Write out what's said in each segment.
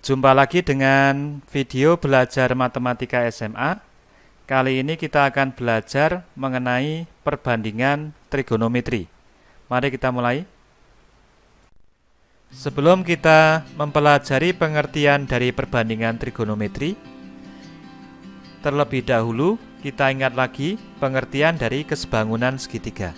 Jumpa lagi dengan video belajar matematika SMA. Kali ini kita akan belajar mengenai perbandingan trigonometri. Mari kita mulai. Sebelum kita mempelajari pengertian dari perbandingan trigonometri, terlebih dahulu kita ingat lagi pengertian dari kesebangunan segitiga.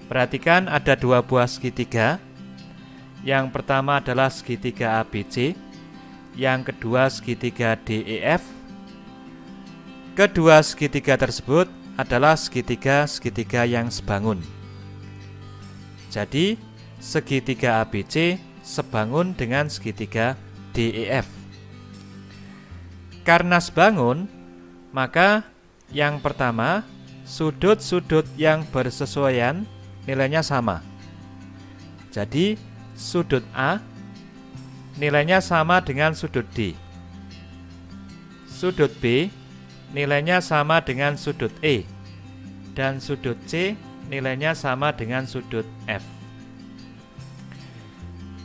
Perhatikan ada dua buah segitiga. Yang pertama adalah segitiga ABC, yang kedua segitiga DEF. Kedua segitiga tersebut adalah segitiga yang sebangun. Jadi, segitiga ABC sebangun dengan segitiga DEF. Karena sebangun, maka yang pertama, sudut-sudut yang bersesuaian nilainya sama. Jadi, sudut A nilainya sama dengan sudut D. Sudut B nilainya sama dengan sudut E. Dan sudut C nilainya sama dengan sudut F.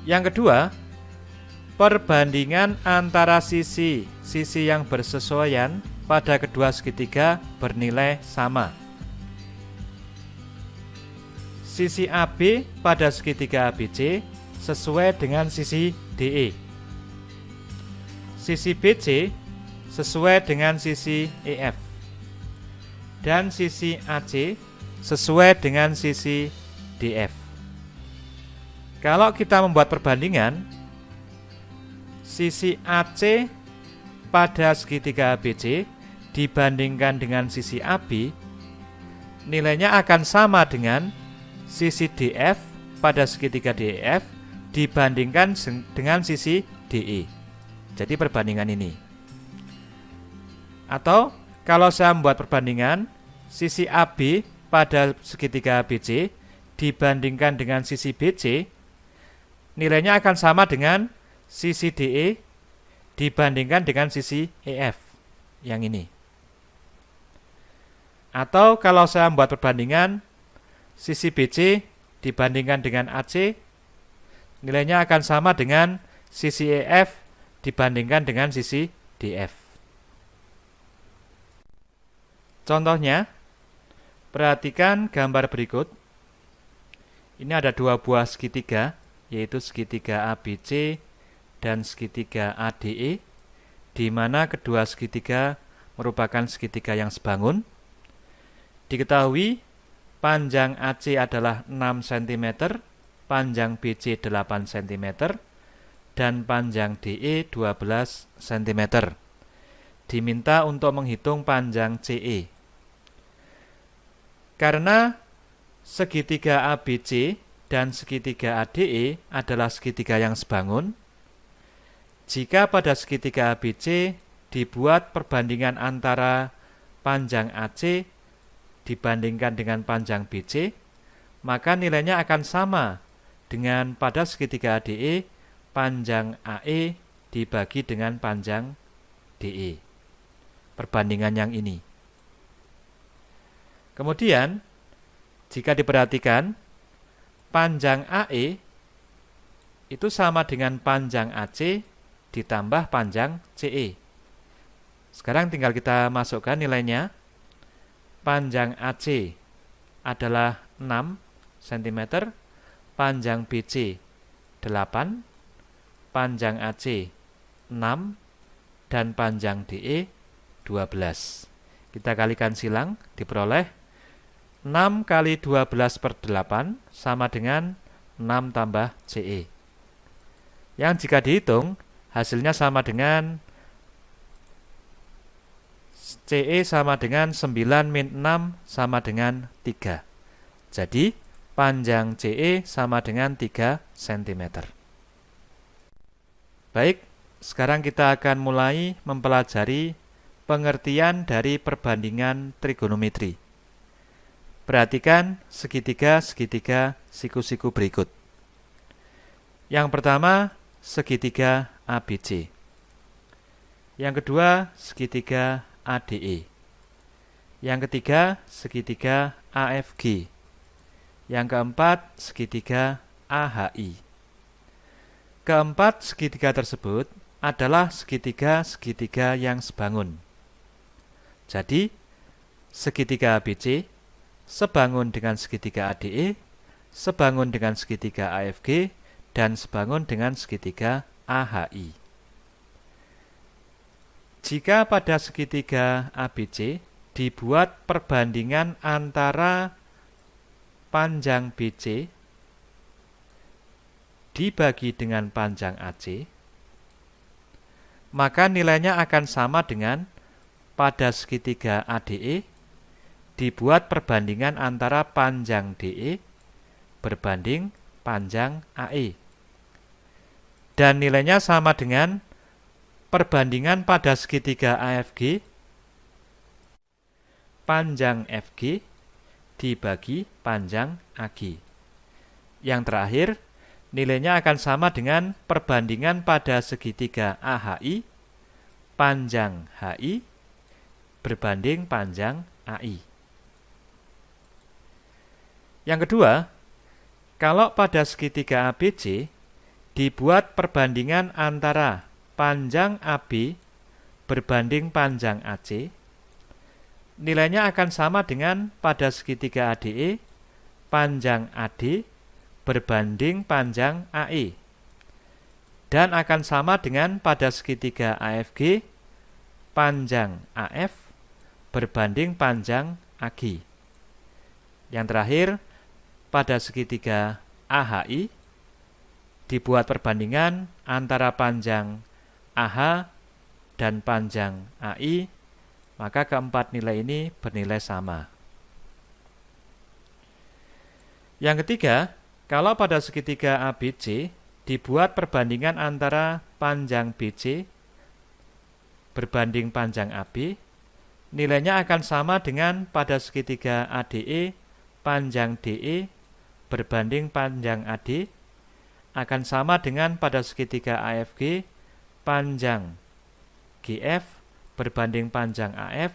Yang kedua, perbandingan antara sisi yang bersesuaian pada kedua segitiga bernilai sama. Sisi AB pada segitiga ABC sesuai dengan sisi DE. Sisi BC sesuai dengan sisi EF. Dan sisi AC sesuai dengan sisi DF. Kalau kita membuat perbandingan, sisi AC pada segitiga ABC dibandingkan dengan sisi AB, nilainya akan sama dengan sisi DF pada segitiga DEF dibandingkan dengan sisi DE. Jadi perbandingan ini. Atau kalau saya membuat perbandingan sisi AB pada segitiga ABC dibandingkan dengan sisi BC, nilainya akan sama dengan sisi DE dibandingkan dengan sisi EF yang ini. Atau kalau saya membuat perbandingan sisi BC dibandingkan dengan AC, nilainya akan sama dengan sisi EF dibandingkan dengan sisi DF. Contohnya, perhatikan gambar berikut. Ini ada dua buah segitiga, yaitu segitiga ABC dan segitiga ADE, di mana kedua segitiga merupakan segitiga yang sebangun. Diketahui panjang AC adalah 6 cm, panjang BC 8 cm, dan panjang DE 12 cm. Diminta untuk menghitung panjang CE. Karena segitiga ABC dan segitiga ADE adalah segitiga yang sebangun, jika pada segitiga ABC dibuat perbandingan antara panjang AC dibandingkan dengan panjang BC, maka nilainya akan sama dengan pada segitiga ADE, panjang AE dibagi dengan panjang DE. Perbandingan yang ini. Kemudian, jika diperhatikan, panjang AE itu sama dengan panjang AC ditambah panjang CE. Sekarang tinggal kita masukkan nilainya. Panjang AC adalah 6 cm, panjang BC 8, panjang AC 6, dan panjang DE 12. Kita kalikan silang, diperoleh 6 kali 12 per 8 sama dengan 6 tambah CE. Yang jika dihitung, hasilnya sama dengan CE sama dengan 9 min 6 sama dengan 3. Jadi, panjang CE sama dengan 3 cm. Baik, sekarang kita akan mulai mempelajari pengertian dari perbandingan trigonometri. Perhatikan segitiga-segitiga siku-siku berikut. Yang pertama, segitiga ABC. Yang kedua, segitiga ADE. Yang ketiga, segitiga AFG. Yang keempat, segitiga AHI. Keempat segitiga tersebut adalah segitiga-segitiga yang sebangun. Jadi, segitiga ABC sebangun dengan segitiga ADE, sebangun dengan segitiga AFG, dan sebangun dengan segitiga AHI. Jika pada segitiga ABC dibuat perbandingan antara panjang BC dibagi dengan panjang AC, maka nilainya akan sama dengan pada segitiga ADE dibuat perbandingan antara panjang DE berbanding panjang AE. Dan nilainya sama dengan perbandingan pada segitiga AFG panjang FG dibagi panjang AG. Yang terakhir, nilainya akan sama dengan perbandingan pada segitiga AHI panjang HI berbanding panjang AI. Yang kedua, kalau pada segitiga ABC dibuat perbandingan antara panjang AB berbanding panjang AC, nilainya akan sama dengan pada segitiga ADE panjang AD berbanding panjang AE, dan akan sama dengan pada segitiga AFG panjang AF berbanding panjang AG. Yang terakhir, pada segitiga AHI dibuat perbandingan antara panjang AH dan panjang AI, maka keempat nilai ini bernilai sama. Yang ketiga, kalau pada segitiga ABC dibuat perbandingan antara panjang BC berbanding panjang AB, nilainya akan sama dengan pada segitiga ADE panjang DE berbanding panjang AD, akan sama dengan pada segitiga AFG panjang GF berbanding panjang AF,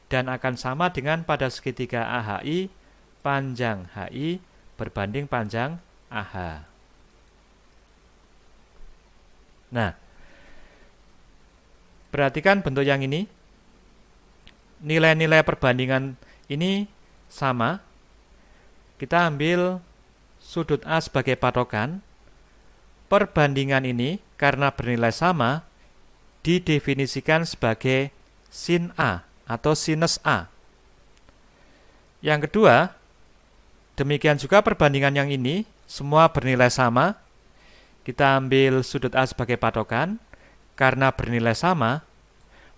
dan akan sama dengan pada segitiga AHI panjang HI berbanding panjang AH. Nah, perhatikan bentuk yang ini. Nilai-nilai perbandingan ini sama. Kita ambil sudut A sebagai patokan. Perbandingan ini karena bernilai sama didefinisikan sebagai sin A atau sinus A. Yang kedua, demikian juga perbandingan yang ini semua bernilai sama. Kita ambil sudut A sebagai patokan. Karena bernilai sama,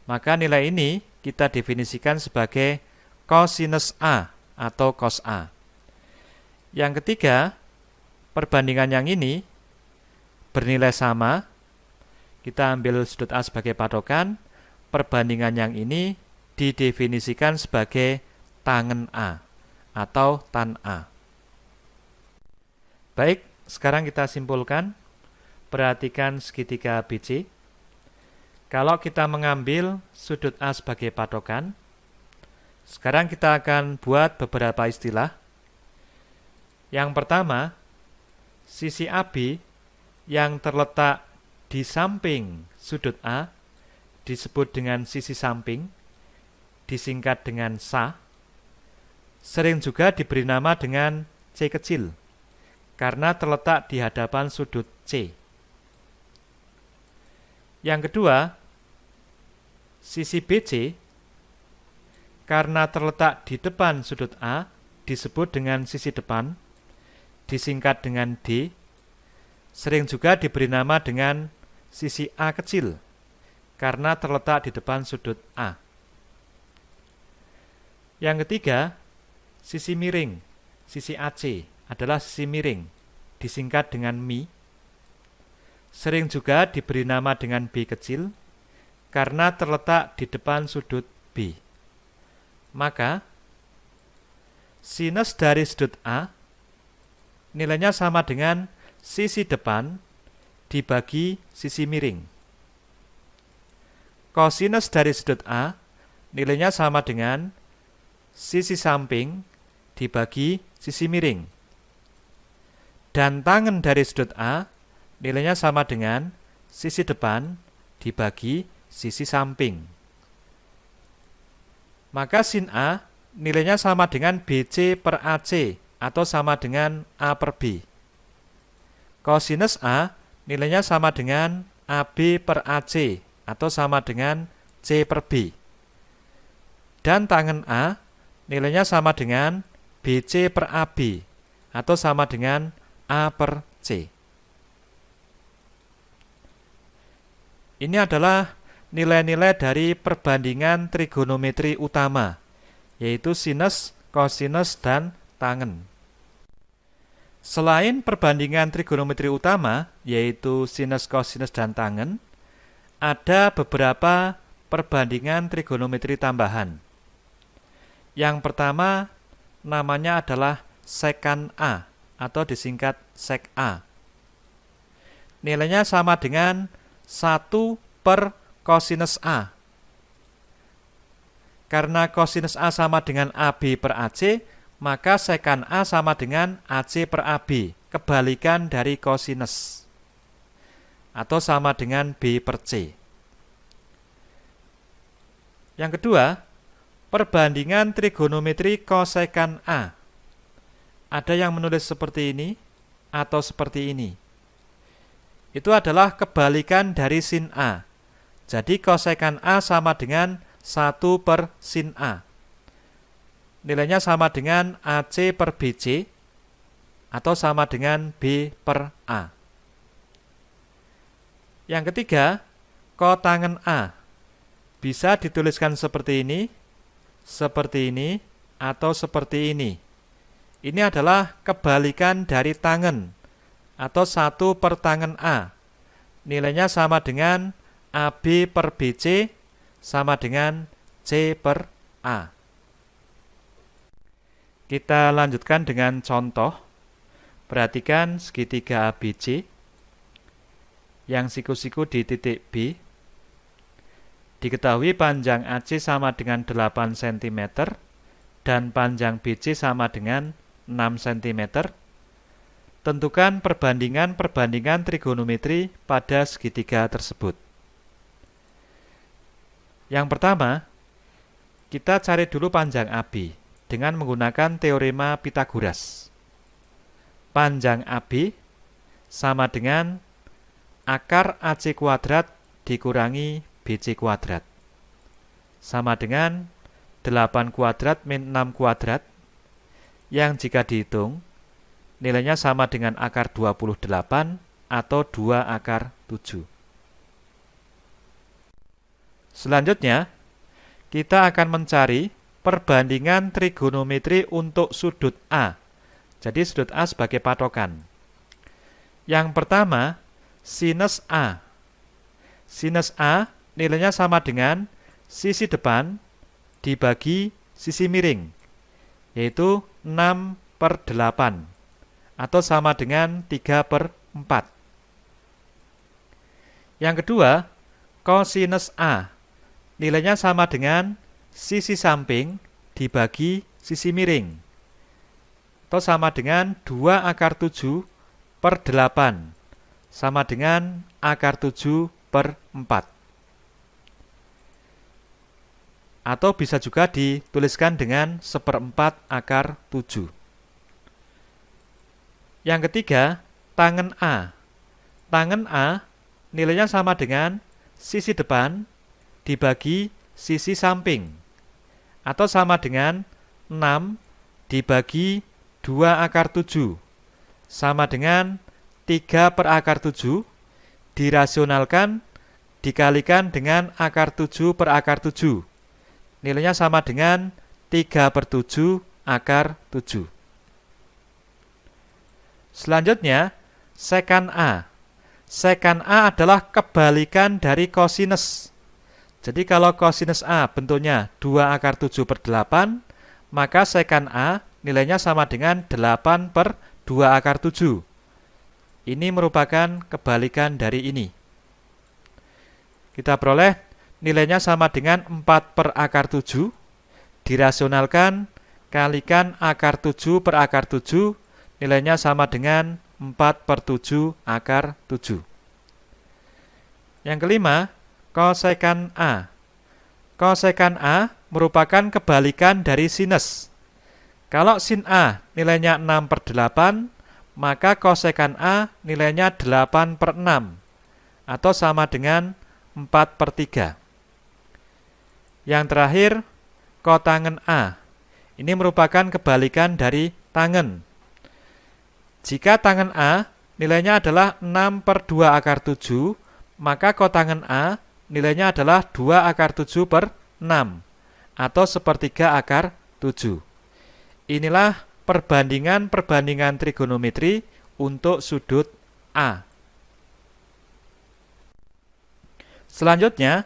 maka nilai ini kita definisikan sebagai cosinus A atau cos A. Yang ketiga, perbandingan yang ini bernilai sama. Kita ambil sudut A sebagai patokan. Perbandingan yang ini didefinisikan sebagai tangen A atau tan A. Baik, sekarang kita simpulkan. Perhatikan segitiga ABC. Kalau kita mengambil sudut A sebagai patokan, sekarang kita akan buat beberapa istilah. Yang pertama, sisi AB yang terletak di samping sudut A disebut dengan sisi samping, disingkat dengan SA. Sering juga diberi nama dengan C kecil, karena terletak di hadapan sudut C. Yang kedua, sisi BC karena terletak di depan sudut A disebut dengan sisi depan, disingkat dengan D. Sering juga diberi nama dengan sisi A kecil karena terletak di depan sudut A. Yang ketiga, sisi miring, sisi AC adalah sisi miring, disingkat dengan Mi. Sering juga diberi nama dengan B kecil karena terletak di depan sudut B. Maka, sinus dari sudut A nilainya sama dengan sisi depan dibagi sisi miring. Kosinus dari sudut A nilainya sama dengan sisi samping dibagi sisi miring. Dan tangen dari sudut A nilainya sama dengan sisi depan dibagi sisi samping. Maka sin A nilainya sama dengan BC per AC atau sama dengan A per B. Kosinus A nilainya sama dengan AB per AC atau sama dengan C per B. Dan tangen A nilainya sama dengan BC per AB atau sama dengan A per C. Ini adalah nilai-nilai dari perbandingan trigonometri utama, yaitu sinus, kosinus, dan tangen. Selain perbandingan trigonometri utama, yaitu sinus, kosinus, dan tangen, ada beberapa perbandingan trigonometri tambahan. Yang pertama namanya adalah sekan A atau disingkat sek A. Nilainya sama dengan 1 per kosinus A. Karena kosinus A sama dengan AB per AC, maka sekan A sama dengan AC per AB, kebalikan dari kosinus. Atau sama dengan B per C. Yang kedua, perbandingan trigonometri kosekan A. Ada yang menulis seperti ini atau seperti ini. Itu adalah kebalikan dari sin A. Jadi kosekan A sama dengan 1 per sin A. Nilainya sama dengan AC per BC atau sama dengan B per A. Yang ketiga, kotangen A. Bisa dituliskan seperti ini, atau seperti ini. Ini adalah kebalikan dari tangen atau 1 per tangen A. Nilainya sama dengan AB per BC sama dengan C per A. Kita lanjutkan dengan contoh. Perhatikan segitiga ABC yang siku-siku di titik B. Diketahui panjang AC sama dengan 8 cm dan panjang BC sama dengan 6 cm. Tentukan perbandingan trigonometri pada segitiga tersebut. Yang pertama, kita cari dulu panjang AB dengan menggunakan teorema Pythagoras. Panjang AB sama dengan akar AC kuadrat dikurangi BC kuadrat. Sama dengan 8 kuadrat min 6 kuadrat, yang jika dihitung, nilainya sama dengan akar 28 atau 2 akar 7. Selanjutnya, kita akan mencari perbandingan trigonometri untuk sudut A. Jadi sudut A sebagai patokan. Yang pertama, sinus A. Sinus A nilainya sama dengan sisi depan dibagi sisi miring, yaitu 6 per 8. Atau sama dengan 3 per 4. Yang kedua, kosinus A. Nilainya sama dengan sisi samping dibagi sisi miring. Atau sama dengan 2 akar 7 per 8. Sama dengan akar 7 per 4. Atau bisa juga dituliskan dengan 1/4 akar 7. Yang ketiga, tangen A. Tangen A nilainya sama dengan sisi depan dibagi sisi samping. Atau sama dengan 6 dibagi 2 akar 7. Sama dengan 3 per akar 7 dirasionalkan dikalikan dengan akar 7 per akar 7. Nilainya sama dengan 3 per 7 akar 7. Selanjutnya, sekan A. Sekan A adalah kebalikan dari kosinus. Jadi kalau kosinus A bentuknya 2 akar 7 per 8, maka sekan A nilainya sama dengan 8 per 2 akar 7. Ini merupakan kebalikan dari ini. Kita peroleh nilainya sama dengan 4 per akar 7, dirasionalkan, kalikan akar 7 per akar 7, nilainya sama dengan 4/7 akar 7. Yang kelima, kosekan A. Kosekan A merupakan kebalikan dari sinus. Kalau sin A nilainya 6/8, maka kosekan A nilainya 8/6, atau sama dengan 4/3. Yang terakhir, kotangen A. Ini merupakan kebalikan dari tangen. Jika tangen A nilainya adalah 6/2 akar 7, maka kotangen A nilainya adalah 2/7/6, atau 1/3 akar 7. Inilah perbandingan trigonometri untuk sudut A. Selanjutnya,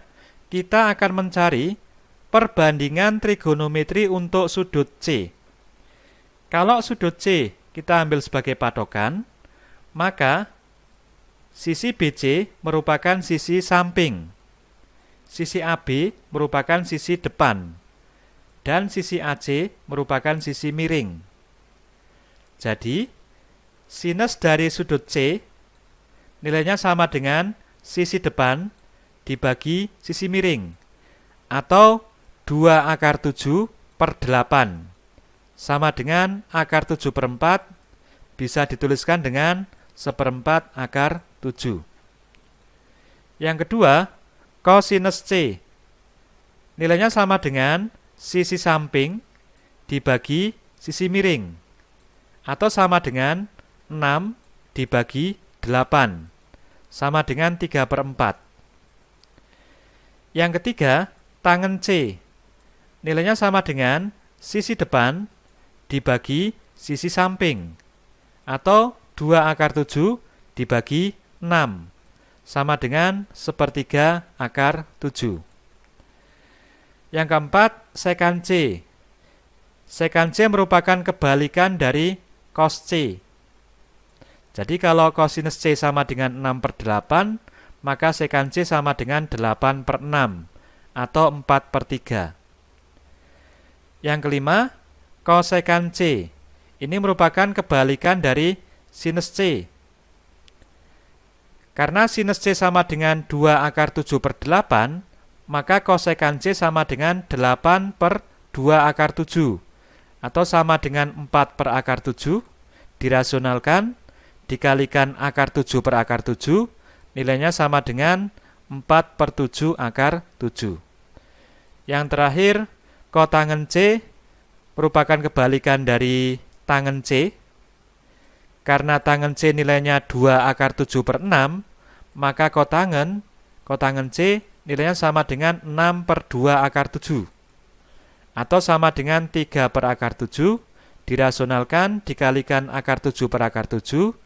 kita akan mencari perbandingan trigonometri untuk sudut C. Kalau sudut C kita ambil sebagai patokan, maka sisi BC merupakan sisi samping, sisi AB merupakan sisi depan, dan sisi AC merupakan sisi miring. Jadi, sinus dari sudut C nilainya sama dengan sisi depan dibagi sisi miring, atau 2/7/8, sama dengan akar 7/4, bisa dituliskan dengan 1/4 akar 7. Yang kedua, kosinus C nilainya sama dengan sisi samping dibagi sisi miring, atau sama dengan 6 dibagi 8, sama dengan 3/4. Yang ketiga, tangen C nilainya sama dengan sisi depan dibagi sisi samping, atau 2/7 dibagi 6, sama dengan 1/3 akar 7. Yang keempat, sekan C. Sekan C merupakan kebalikan dari cos C. Jadi kalau kosinus C sama dengan 6/8, maka sekan C sama dengan 8/6, atau 4/3. Yang kelima, kosekan C. Ini merupakan kebalikan dari sinus C. Karena sinus C sama dengan 2/7/8, maka kosekan C sama dengan 8/2/7, atau sama dengan 4/7, dirasionalkan, dikalikan akar 7/7, nilainya sama dengan 4/7/7. Yang terakhir, kotangen C merupakan kebalikan dari tangen C. Karena tangen C nilainya 2/7/6, maka kotangen C nilainya sama dengan 6/2/7, atau sama dengan 3/7, dirasionalkan, dikalikan akar 7/7,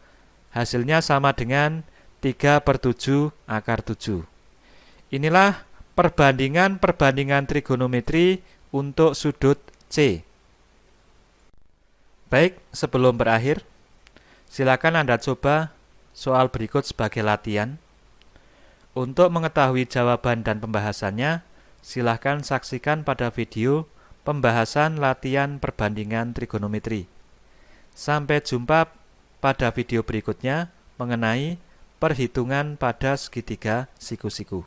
hasilnya sama dengan 3/7/7. Inilah perbandingan trigonometri untuk sudut C. Baik, sebelum berakhir, silakan Anda coba soal berikut sebagai latihan. Untuk mengetahui jawaban dan pembahasannya, silakan saksikan pada video pembahasan latihan perbandingan trigonometri. Sampai jumpa pada video berikutnya mengenai perhitungan pada segitiga siku-siku.